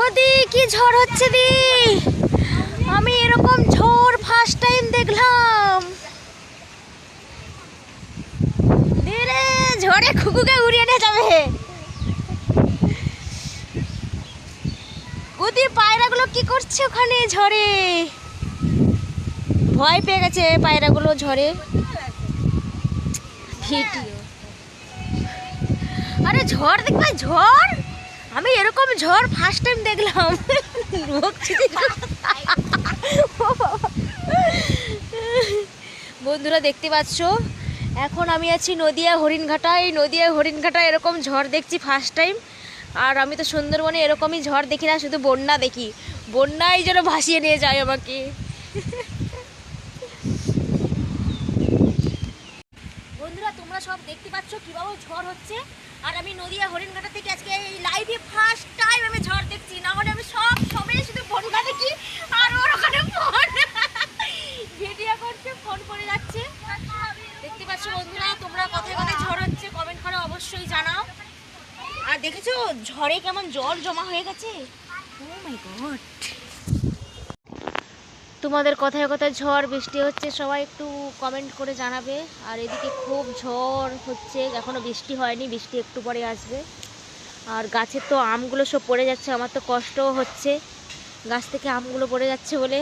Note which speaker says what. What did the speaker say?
Speaker 1: ওদি কি ঝড় হচ্ছে দি, আমি এরকম ঝড় ফার্স্ট টাইম দেখলাম। দিরে ঝড়ে খুকুকে উড়িয়ে নিয়ে যাবে। ওদি পায়রাগুলো কি করছে ওখানে ঝড়ে? ভয় পেয়ে গেছে পায়রাগুলো ঝড়ে। ভিডিও, আরে ঝড় দেখবে ঝড়, আমি এরকম ঝড় ফার্স্ট টাইম দেখলাম। বন্ধুরা দেখতে পাচ্ছ, এখন আমি আছি নদিয়া হরিণঘাটায়। নদিয়া হরিণঘাটায় এরকম ঝড় দেখছি ফার্স্ট টাইম। আর আমি তো সুন্দরবনে এরকমই ঝড় দেখি না, শুধু বন্যা দেখি। বন্যাই যেন ভাসিয়ে নিয়ে যায় আমাকে। বন্ধুরা তোমরা সব দেখতে পাচ্ছ কিভাবে ঝড় হচ্ছে। আর আমি নদিয়া হরিণঘাটা থেকে আজকে এই লাইভে ফার্স্ট টাইম আমি ঝড় দেখছি। না হলে আমি সব সময় শুধু বন্যা দেখি। আর ওর ওখানে ফোন ভিডিও করছে, ফোন করে যাচ্ছে। দেখতে পাচ্ছ বন্ধুরা, তোমরা কোথায় কোথায় ঝড় হচ্ছে কমেন্ট করে অবশ্যই জানাও। আর দেখেছো ঝড়ে কেমন জল জমা হয়ে গেছে। ও মাই গড, তোমাদের কোথায় কোথায় ঝড় বৃষ্টি হচ্ছে সবাই একটু কমেন্ট করে জানাবে। আর এদিকে খুব ঝড় হচ্ছে, এখনো বৃষ্টি হয়নি, বৃষ্টি একটু পরে আসবে। আর গাছের তো আমগুলো সব পড়ে যাচ্ছে, আমার তো কষ্টও হচ্ছে গাছ থেকে আমগুলো পড়ে যাচ্ছে বলে।